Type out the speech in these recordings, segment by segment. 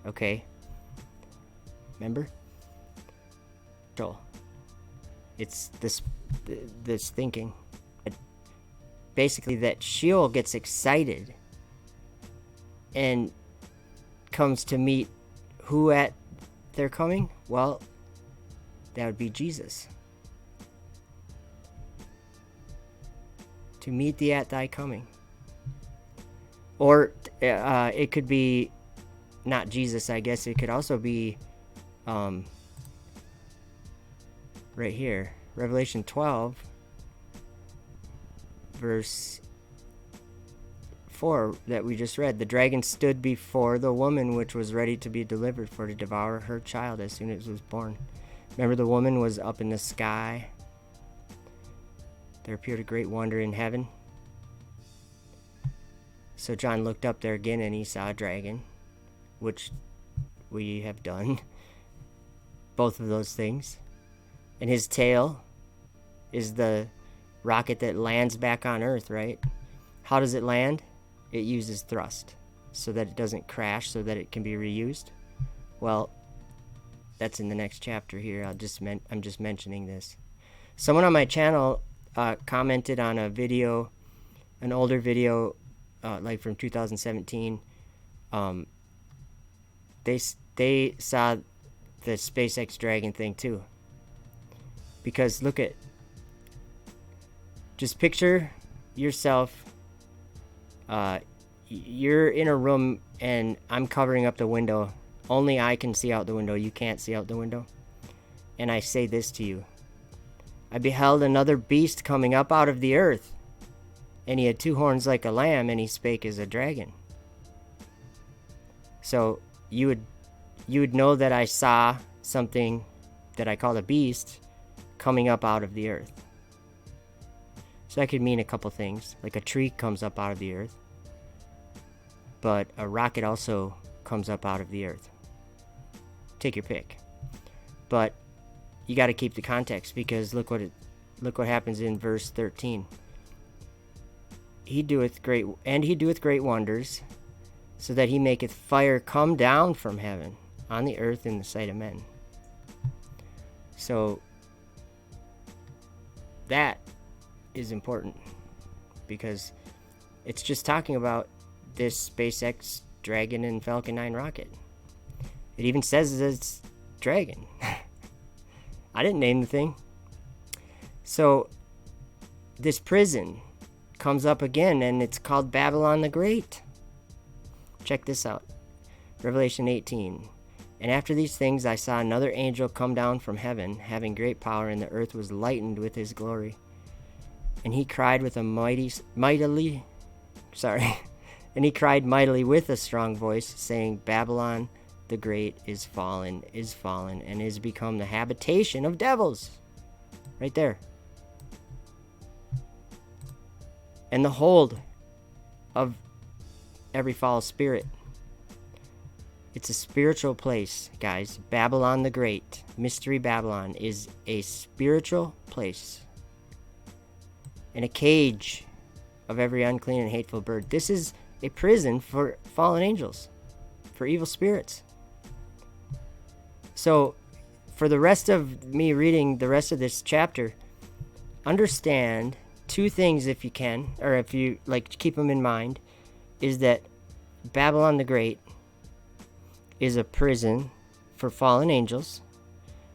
Okay? Remember? It's this thinking. Basically, that Sheol gets excited and comes to meet who at their coming? Well, that would be Jesus. To meet thee at thy coming. Or it could be not Jesus, I guess. It could also be right here, Revelation 12, verse 4 that we just read. The dragon stood before the woman which was ready to be delivered for to devour her child as soon as it was born. Remember, the woman was up in the sky. There appeared a great wonder in heaven. So John looked up there again and he saw a dragon, which we have done. Both of those things. And his tail is the rocket that lands back on Earth, right? How does it land? It uses thrust so that it doesn't crash, so that it can be reused. Well, that's in the next chapter here. I'm just mentioning this. Someone on my channel commented on a video, an older video, like from 2017. They saw the SpaceX Dragon thing too. Because just picture yourself, you're in a room and I'm covering up the window. Only I can see out the window. You can't see out the window. And I say this to you. I beheld another beast coming up out of the earth, and he had 2 horns like a lamb, and he spake as a dragon. So you would know that I saw something that I call a beast coming up out of the earth. So that could mean a couple things. Like a tree comes up out of the earth, but a rocket also comes up out of the earth. Take your pick. But you got to keep the context, because look what happens in verse 13. He doeth great wonders, so that he maketh fire come down from heaven on the earth in the sight of men. So that is important, because it's just talking about this SpaceX Dragon and Falcon 9 rocket. It even says it's Dragon. I didn't name the thing. So this prison comes up again, and it's called Babylon the Great. Check this out. Revelation 18. And after these things I saw another angel come down from heaven, having great power, and the earth was lightened with his glory. And he cried mightily with a strong voice, saying, Babylon the Great is fallen, and is become the habitation of devils. Right there. And the hold of every foul spirit. It's a spiritual place, guys. Babylon the Great, Mystery Babylon, is a spiritual place. And a cage of every unclean and hateful bird. This is a prison for fallen angels, for evil spirits. So, for the rest of me reading the rest of this chapter, understand 2 things if you can, or if you like, keep them in mind, is that Babylon the Great is a prison for fallen angels.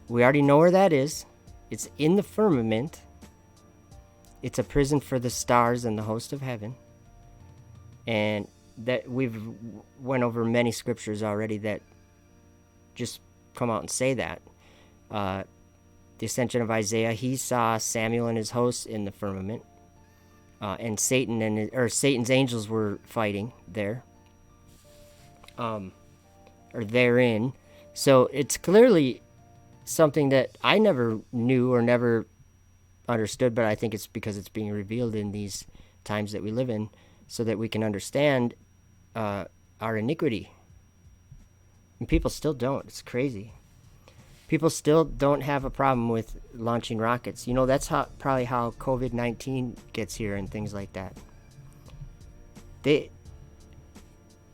We already know where that is. It's in the firmament. It's a prison for the stars and the host of heaven. And that we've went over many scriptures already that just come out and say that. The ascension of Isaiah, he saw Samuel and his hosts in the firmament. And Satan's angels were fighting there. Or therein. So it's clearly something that I never knew or never understood, but I think it's because it's being revealed in these times that we live in, so that we can understand our iniquity. And people still don't. It's crazy. People still don't have a problem with launching rockets. You know, that's probably how COVID-19 gets here and things like that.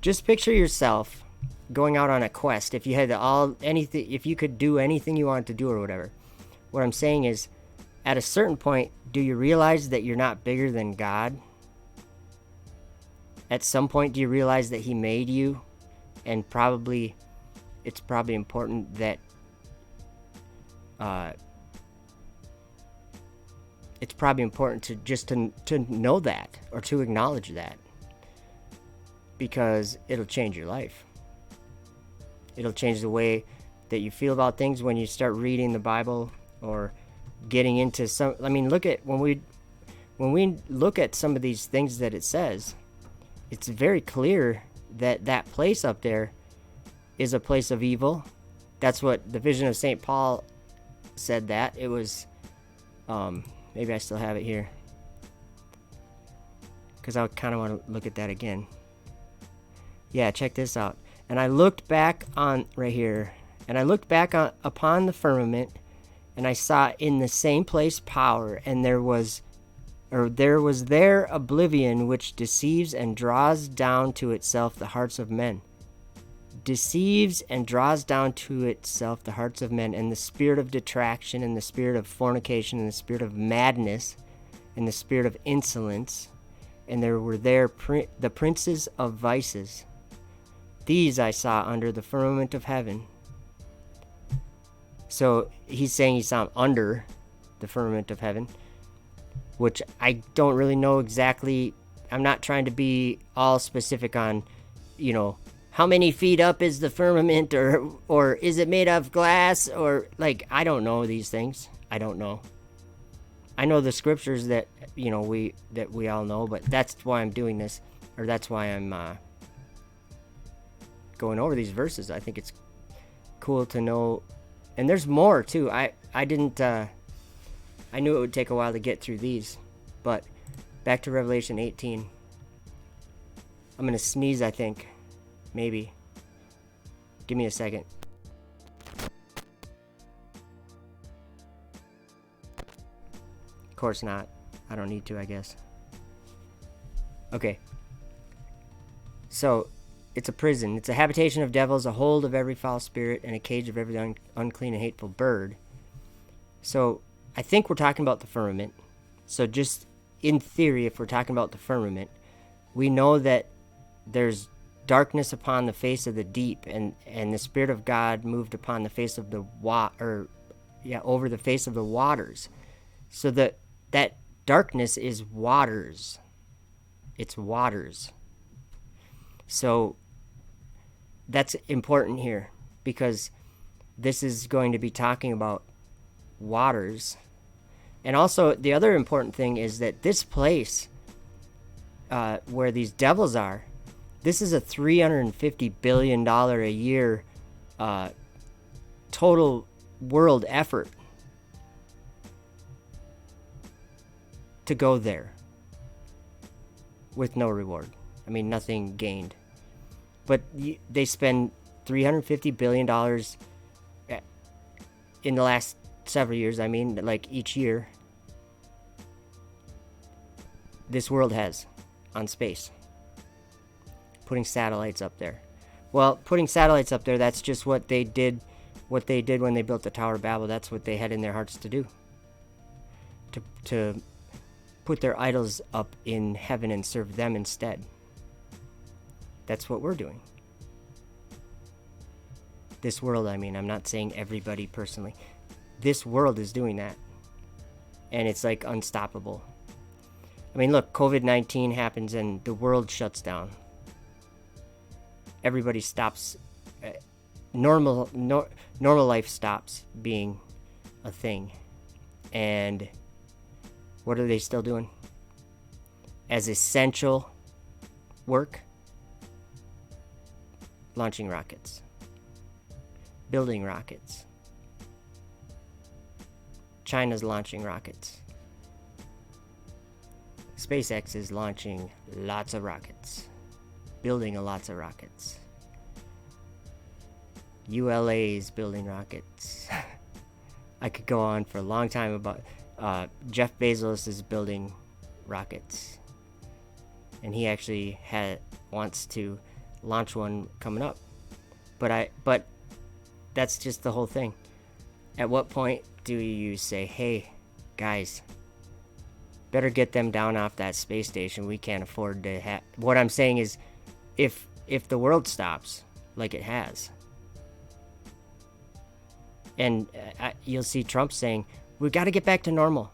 Just picture yourself going out on a quest, if you had anything, if you could do anything you wanted to do or whatever. What I'm saying is, at a certain point, do you realize that you're not bigger than God? At some point, do you realize that He made you? And it's probably important that it's probably important to just to know that, or to acknowledge that, because it'll change your life. It'll change the way that you feel about things when you start reading the Bible, or getting into some. I mean, look at when we look at some of these things that it says, it's very clear that that place up there is a place of evil. That's what the vision of St. Paul said. That it was, maybe I still have it here, because I kind of want to look at that again. Yeah, check this out. And I looked back on right here, and I looked back upon the firmament, and I saw in the same place power, and there was there oblivion, which deceives and draws down to itself the hearts of men. Deceives and draws down to itself the hearts of men, and the spirit of detraction, and the spirit of fornication, and the spirit of madness, and the spirit of insolence, and there were there the princes of vices. These I saw under the firmament of heaven. So he's saying he saw them under the firmament of heaven, which I don't really know exactly. I'm not trying to be all specific on, how many feet up is the firmament, or is it made of glass, or I don't know these things. I don't know. I know the scriptures that we all know, but that's why I'm doing this, or that's why I'm going over these verses. I think it's cool to know, and there's more too. I knew it would take a while to get through these, but back to Revelation 18. I'm gonna sneeze, I think. Maybe. Give me a second. Of course not. I don't need to, I guess. Okay. So, it's a prison. It's a habitation of devils, a hold of every foul spirit, and a cage of every unclean and hateful bird. So, I think we're talking about the firmament. So, just in theory, if we're talking about the firmament, we know that there's darkness upon the face of the deep, and the Spirit of God moved upon the face of the over the face of the waters. So that darkness is waters. It's waters. So that's important here, because this is going to be talking about waters. And also, the other important thing is that this place where these devils are, this is a $350 billion a year total world effort to go there with no reward. I mean, nothing gained. But they spend $350 billion in the last several years. I mean, each year. This world has on space. Putting satellites up there. Well, putting satellites up there, that's just what they did when they built the Tower of Babel. That's what they had in their hearts to do. To put their idols up in heaven and serve them instead. That's what we're doing. This world, I mean, I'm not saying everybody personally. This world is doing that. And it's unstoppable. I mean, look, COVID-19 happens and the world shuts down. Everybody stops. Normal life stops being a thing. And what are they still doing? As essential work? Launching rockets. Building rockets. China's launching rockets. SpaceX is launching lots of rockets. Building lots of rockets. ULA is building rockets. I could go on for a long time about Jeff Bezos is building rockets. And he actually wants to launch one coming up. But that's just the whole thing. At what point do you say, hey, guys, better get them down off that space station? We can't afford to have... What I'm saying is, if the world stops, like it has, and you'll see Trump saying, we've got to get back to normal.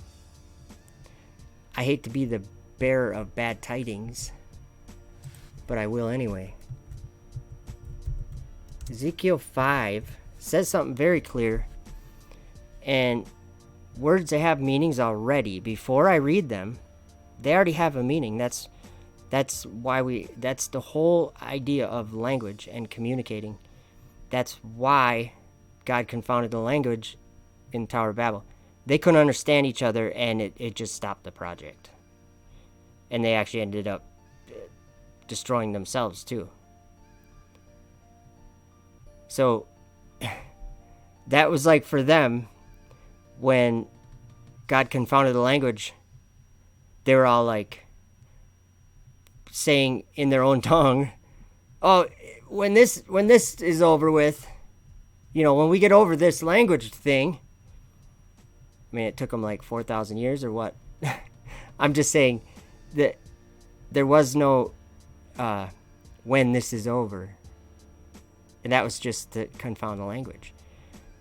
I hate to be the bearer of bad tidings, but I will anyway. Ezekiel 5 says something very clear, and words that have meanings already, before I read them, they already have a meaning. That's the whole idea of language and communicating. That's why God confounded the language in Tower of Babel. They couldn't understand each other, and it just stopped the project. And they actually ended up destroying themselves too. So that was like for them, when God confounded the language, they were all like saying in their own tongue, oh, when this is over with, when we get over this language thing. I mean, it took them like 4,000 years or what? I'm just saying that there was no when this is over. And that was just to confound the language.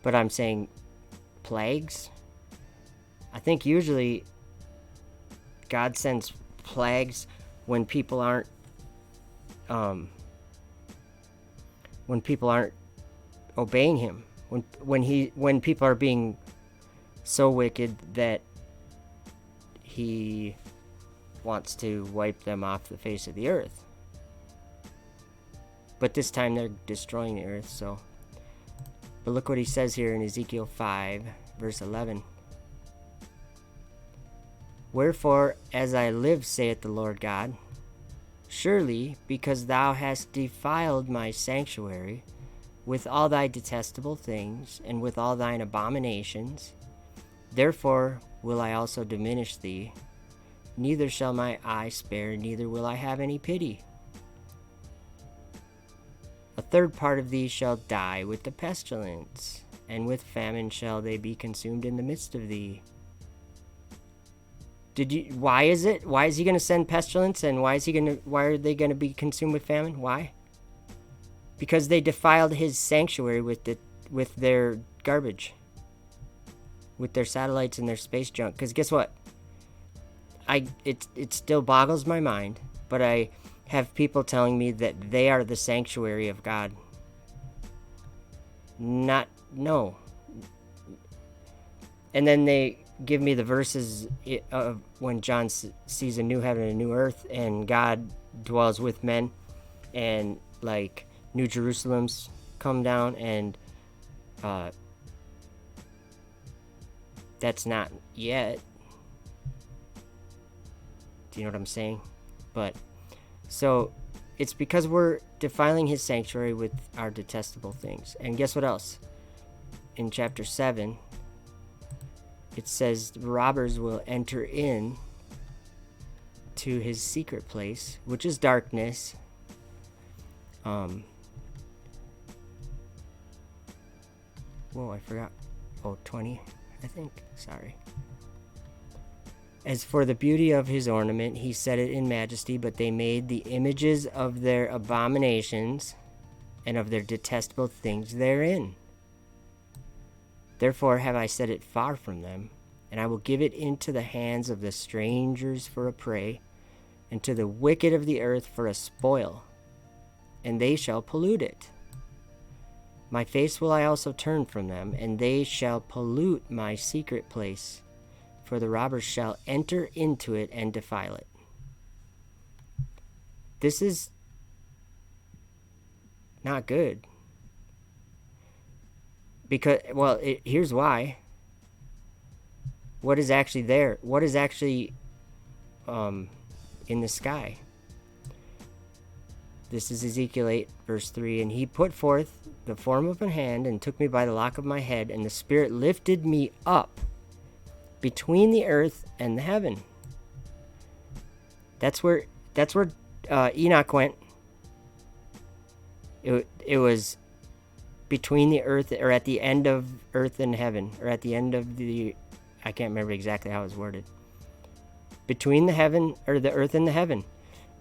But I'm saying plagues. I think usually God sends plagues when people aren't obeying him. When people are being so wicked that he wants to wipe them off the face of the earth. But this time they're destroying the earth, so. But look what he says here in Ezekiel 5, verse 11. Wherefore, as I live, saith the Lord God, surely because thou hast defiled my sanctuary with all thy detestable things, and with all thine abominations, therefore will I also diminish thee, neither shall my eye spare, neither will I have any pity. A third part of thee shall die with the pestilence, and with famine shall they be consumed in the midst of thee. Why is he going to send pestilence, and why are they going to be consumed with famine? Why? Because they defiled his sanctuary with their garbage, with their satellites and their space junk. Because guess what? It still boggles my mind, but I have people telling me that they are the sanctuary of God. No. And then they give me the verses of when John sees a new heaven and a new earth, and God dwells with men, and like New Jerusalem's come down, and that's not yet. Do you know what I'm saying? But so it's because we're defiling his sanctuary with our detestable things. And guess what else? In chapter 7, it says robbers will enter in to his secret place, which is darkness. Whoa, I forgot. 20, I think. Sorry. As for the beauty of his ornament, he set it in majesty, but they made the images of their abominations and of their detestable things therein. Therefore have I set it far from them, and I will give it into the hands of the strangers for a prey, and to the wicked of the earth for a spoil, and they shall pollute it. My face will I also turn from them, and they shall pollute my secret place, for the robbers shall enter into it and defile it. This is not good. Because, here's why. What is actually there? What is actually in the sky? This is Ezekiel 8, verse 3. And he put forth the form of a hand and took me by the lock of my head, and the Spirit lifted me up between the earth and the heaven. That's where Enoch went. It was between the earth, or at the end of earth and heaven, or at the end of the, I can't remember exactly how it's worded, between the heaven, or the earth and the heaven,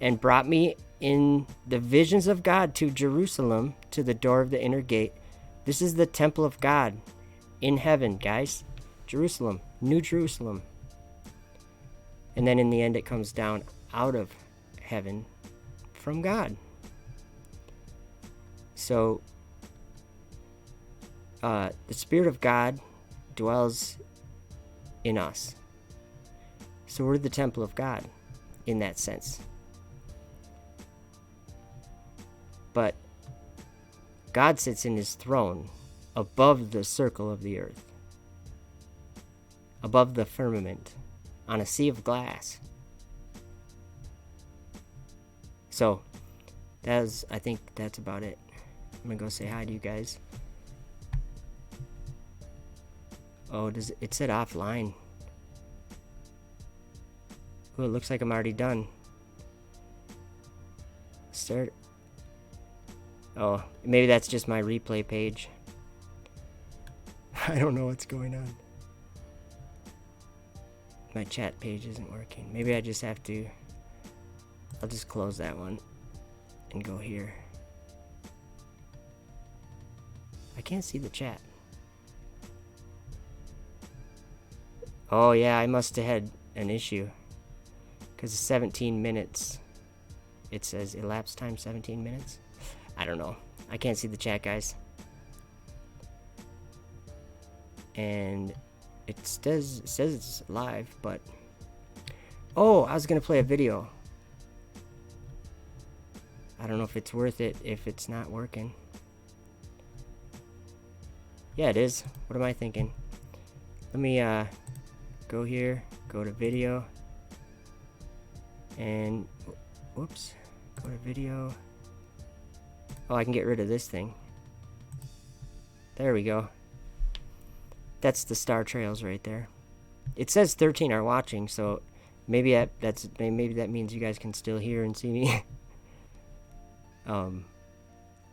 and brought me in the visions of God to Jerusalem, to the door of the inner gate. This is the temple of God in heaven, guys. Jerusalem, New Jerusalem. And then in the end, it comes down out of heaven from God. So the Spirit of God dwells in us. So we're the temple of God in that sense. But God sits in his throne above the circle of the earth, above the firmament, on a sea of glass. So I think that's about it. I'm gonna go say hi to you guys. Oh, it said offline. Oh, it looks like I'm already done. Start. Oh, maybe that's just my replay page. I don't know what's going on. My chat page isn't working. Maybe I just have to... I'll just close that one and go here. I can't see the chat. Oh yeah, I must have had an issue. Because it's 17 minutes. It says elapsed time 17 minutes. I don't know. I can't see the chat, guys. And it says it's live, but... Oh, I was going to play a video. I don't know if it's worth it if it's not working. Yeah, it is. What am I thinking? Let me go here, go to video, and whoops, go to video. Oh, I can get rid of this thing. There we go. That's the star trails right there. It says 13 are watching, so maybe that means you guys can still hear and see me.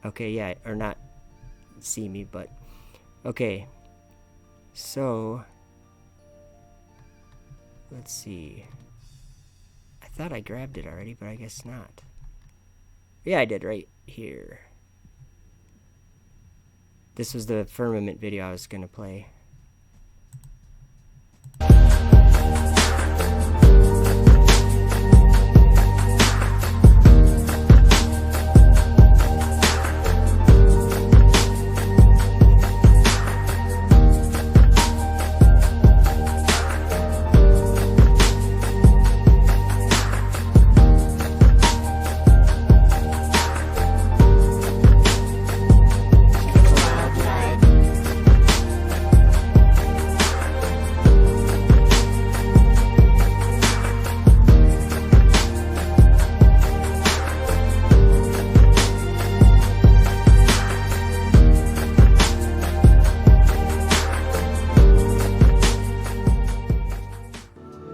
Okay, yeah, or not see me, but okay. So let's see. I thought I grabbed it already, but I guess not. Yeah, I did right here. This was the firmament video I was gonna play.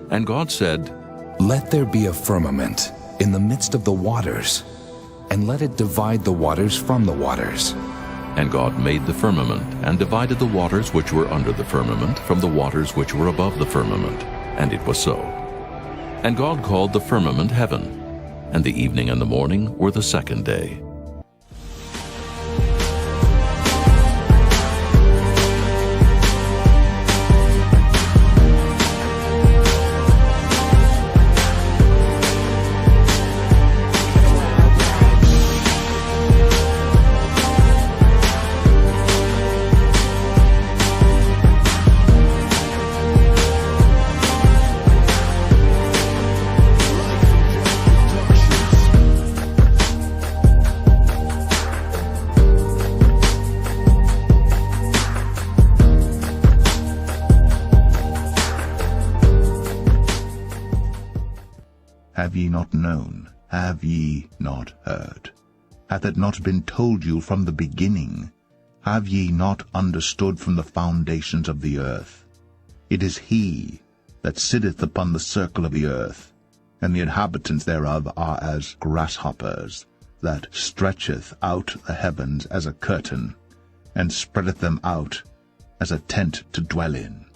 And God said, "Let there be a firmament in the midst of the waters, and let it divide the waters from the waters." And God made the firmament, and divided the waters which were under the firmament from the waters which were above the firmament. And it was so. And God called the firmament heaven, and the evening and the morning were the second day. Have ye not known? Have ye not heard? Hath it not been told you from the beginning? Have ye not understood from the foundations of the earth? It is he that sitteth upon the circle of the earth, and the inhabitants thereof are as grasshoppers, that stretcheth out the heavens as a curtain, and spreadeth them out as a tent to dwell in.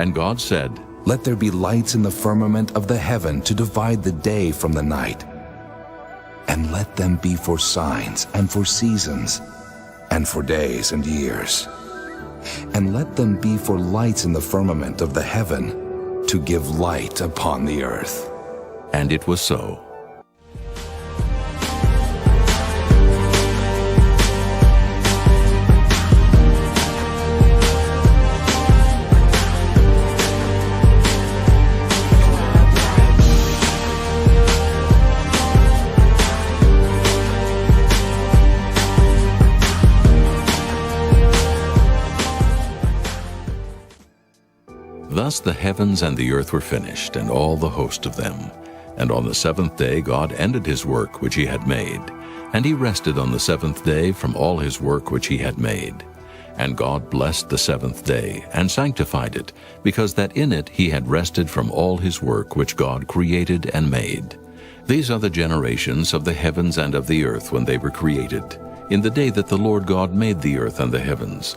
And God said, Let there be lights in the firmament of the heaven to divide the day from the night. And let them be for signs and for seasons and for days and years. And let them be for lights in the firmament of the heaven to give light upon the earth. and it was so. Thus the heavens and the earth were finished, and all the host of them. And on the seventh day God ended his work which he had made. And he rested on the seventh day from all his work which he had made. And God blessed the seventh day, and sanctified it, because that in it he had rested from all his work which God created and made. These are the generations of the heavens and of the earth when they were created, in the day that the Lord God made the earth and the heavens,